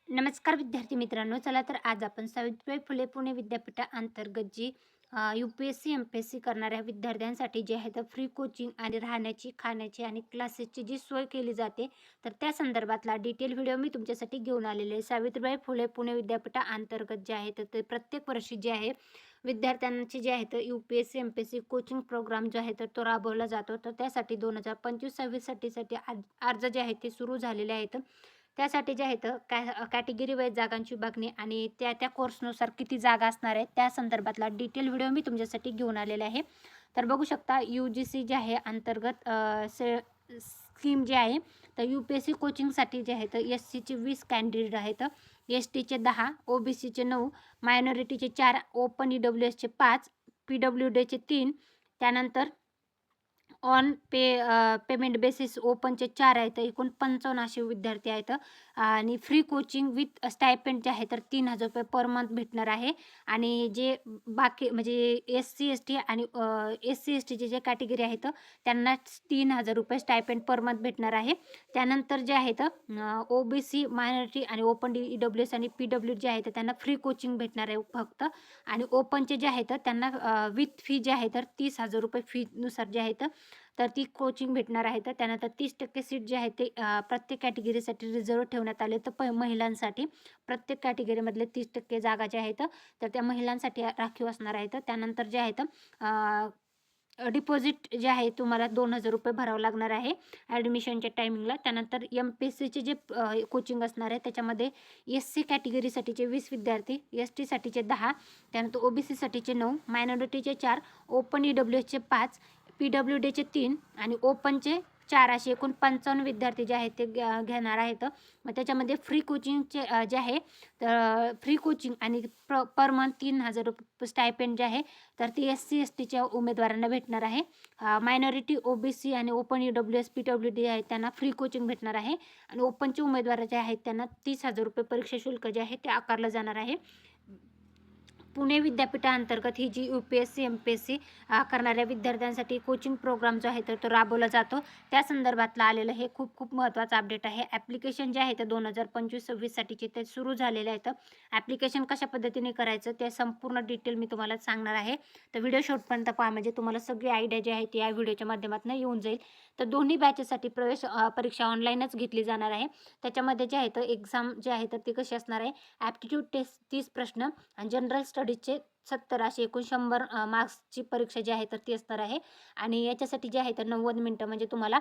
नमस्कार विद्यार्थी मित्रांनो. चला तर आज आपण सावित्रीबाई फुले पुणे विद्यापीठाअंतर्गत जी UPSC MPSC करणाऱ्या विद्यार्थ्यांसाठी जे आहे तर फ्री कोचिंग आणि राहण्याची, खाण्याची आणि क्लासेसची जी सोय केली जाते, तर त्या संदर्भातला डिटेल व्हिडिओ मी तुमच्यासाठी घेऊन आलेले आहे. सावित्रीबाई फुले पुणे विद्यापीठाअंतर्गत जे आहे तर ते प्रत्येक वर्षी जे आहे विद्यार्थ्यांची जे आहे तर UPSC MPSC कोचिंग प्रोग्राम जो आहे तर तो राबवला जातो. तर त्यासाठी 2025-26साठी अर्ज जे आहेत ते सुरू झालेले आहेत. त्यासाठी जे आहेत कॅटेगरी वाईज जागांची विभागणी आणि त्या कोर्सनुसार किती जागा असणार आहेत त्या संदर्भातला डिटेल व्हिडिओ मी तुमच्यासाठी घेऊन आलेला आहे. तर बघू शकता UGC जे आहे अंतर्गत स्कीम जे आहे तर UPSC कोचिंगसाठी जे आहे तर SCचे 20 कॅन्डिडेट आहेत, STचे 10, OBCचे 9, मायनॉरिटीचे 4, ओपन EWSचे 5, PWDचे 3, त्यानंतर ऑन पेमेंट बेसिस ओपनचे 4 आहेत. एकूण 55 असे विद्यार्थी आहेत आणि फ्री कोचिंग विथ स्टायपेंड जे आहे तर ₹3000 पर मंथ भेटणार आहे. आणि जे बाकी म्हणजे SC-ST आणि SC-STचे जे कॅटेगरी आहेत त्यांना ₹3000 स्टायपेंड पर मंथ भेटणार आहे. त्यानंतर जे आहेत OBC, मायनॉरिटी आणि ओपन EWS आणि PW जे आहेत त्यांना फ्री कोचिंग भेटणार आहे फक्त. आणि ओपनचे जे आहेत त्यांना विथ फी जे आहे तर ₹30,000 फीनुसार जे आहेत तर ती कोचिंग भेटणार आहे. तर त्यानंतर 30% सीट जे आहेत ते प्रत्येक कॅटेगरीसाठी रिझर्व्ह ठेवण्यात आले. तर महिलांसाठी प्रत्येक कॅटेगरीमधले 30% जागा ज्या आहेत तर त्या महिलांसाठी राखीव असणार आहेत. त्यानंतर जे आहेत डिपॉझिट जे आहे तुम्हाला ₹2000 भरावं लागणार आहे ॲडमिशनच्या टायमिंगला. त्यानंतर MPSCचे जे कोचिंग असणार आहे त्याच्यामध्ये SC कॅटेगरीसाठीचे 20 विद्यार्थी, STसाठीचे 10, त्यानंतर OBCसाठीचे 9, मायनॉरिटीचे 4, ओपन EWSचे 5, PWDचे 3 आणि ओपनचे 4 असे एकूण 55 विद्यार्थी जे आहेत ते घेणार आहेत. मग त्याच्यामध्ये फ्री कोचिंगचे जे आहे तर फ्री कोचिंग आणि पर मंथ ₹3000 स्टायपेंड जे आहे तर ती SC-STच्या उमेदवारांना भेटणार आहे. मायनॉरिटी, OBC आणि ओपन EWS PWD आहेत त्यांना फ्री कोचिंग भेटणार आहे. आणि ओपनचे उमेदवार जे आहेत त्यांना ₹30,000 परीक्षा शुल्क जे आहे ते आकारलं जाणार आहे. पुणे विद्यापीठाअंतर्गत ही जी UPSC MPSC करणाऱ्या विद्यार्थ्यांसाठी कोचिंग प्रोग्राम जो आहे तर तो राबवला जातो. त्या संदर्भातलं आलेलं हे खूप महत्त्वाचं अपडेट आहे. ॲप्लिकेशन जे आहे ते 2025-26साठीचे ते सुरू झालेले आहेत. ॲप्लिकेशन कशा पद्धतीने करायचं ते संपूर्ण डिटेल मी तुम्हाला सांगणार आहे. तर व्हिडिओ शेवटपर्यंत पहा म्हणजे तुम्हाला सगळी आयडिया जी आहे ती या व्हिडिओच्या माध्यमातून येऊन जाईल. तर दोन्ही बॅचेससाठी प्रवेश परीक्षा ऑनलाईनच घेतली जाणार आहे. त्याच्यामध्ये जे आहे तर एक्झाम जे आहे तर ती कशी असणार आहे, ॲप्टिट्यूड टेस्ट 30 प्रश्न आणि जनरल स्टडीजचे 70 असे एकूण 100 मार्क्सची परीक्षा जी आहे तर ती असणार आहे. आणि याच्यासाठी जे आहे तर 90 मिनटं म्हणजे तुम्हाला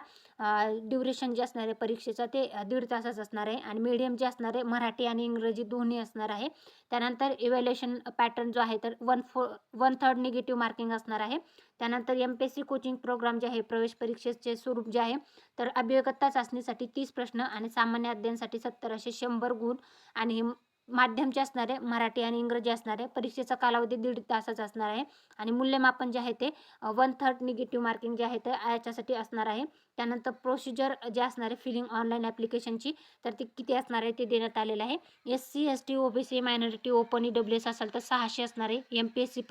ड्युरेशन जे असणार आहे परीक्षेचं ते 1.5 तासाचं असणार आहे. आणि मीडियम जे असणार आहे मराठी आणि इंग्रजी दोन्ही असणार आहे. त्यानंतर इव्हॅल्युएशन पॅटर्न जो आहे तर 1/3 निगेटिव्ह मार्किंग असणार आहे. त्यानंतर MPSC कोचिंग प्रोग्राम जे आहे प्रवेश परीक्षेचे स्वरूप जे आहे तर अभियोग्यता चाचणीसाठी 30 प्रश्न आणि सामान्य अध्ययनासाठी 70 असे 100 गुण. आणि माध्यमचे असणारे मराठी आणि इंग्रजी असणार आहे. परीक्षेचा कालावधी 1.5 तासाचा असणार आहे. आणि मूल्यमापन जे आहे ते 1/3 निगेटिव्ह मार्किंग जे आहे ते याच्यासाठी असणार आहे. त्यानंतर प्रोसिजर जे असणार आहे फिलिंग ऑनलाईन ॲप्लिकेशनची तर ती किती असणार आहे ते देण्यात आलेलं आहे. SC-ST, OBC, minority, open EWS असेल तर 600 असणार आहे. MPSC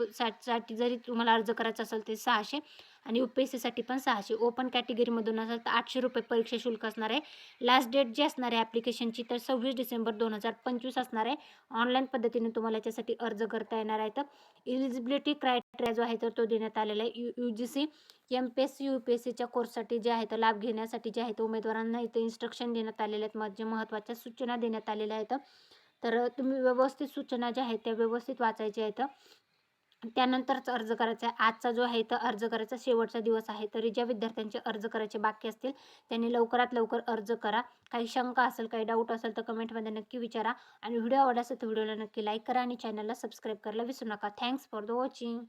साठी जरी तुम्हाला अर्ज करायचा असेल तर 600 आणि UPSCसाठी पण 600. ओपन कॅटेगरीमधून असेल तर ₹800 परीक्षा शुल्क असणार आहे. लास्ट डेट जी असणार आहे ॲप्लिकेशनची तर 26 डिसेंबर 2025 असणार आहे. ऑनलाईन पद्धतीने तुम्हाला याच्यासाठी अर्ज करता येणार आहे. तर इलिजिबिलिटी क्रायटेरिया जो आहे तर तो देण्यात आलेला आहे. UGC MPSC UPSCच्या कोर्ससाठी जे आहे तर लाभ घेण्यासाठी जे आहे तर उमेदवारांना इथे इन्स्ट्रक्शन देण्यात आलेले आहेत, म्हणजे महत्त्वाच्या सूचना देण्यात आलेल्या आहेत. तर तुम्ही व्यवस्थित सूचना ज्या आहेत त्या व्यवस्थित वाचायच्या आहेत. त्यानंतरच अर्ज करायचा आहे. आजचा जो आहे तर अर्ज करायचा शेवटचा दिवस आहे. तरी ज्या विद्यार्थ्यांचे अर्ज करायचे बाकी असतील त्यांनी लवकरात लवकर अर्ज करा. काही शंका असेल, काही डाऊट असेल तर कमेंटमध्ये नक्की विचारा. आणि व्हिडिओ आवडला असेल तर व्हिडिओला नक्की लाईक करा आणि चॅनलला सबस्क्राईब करायला विसरू नका. Thanks for the watching.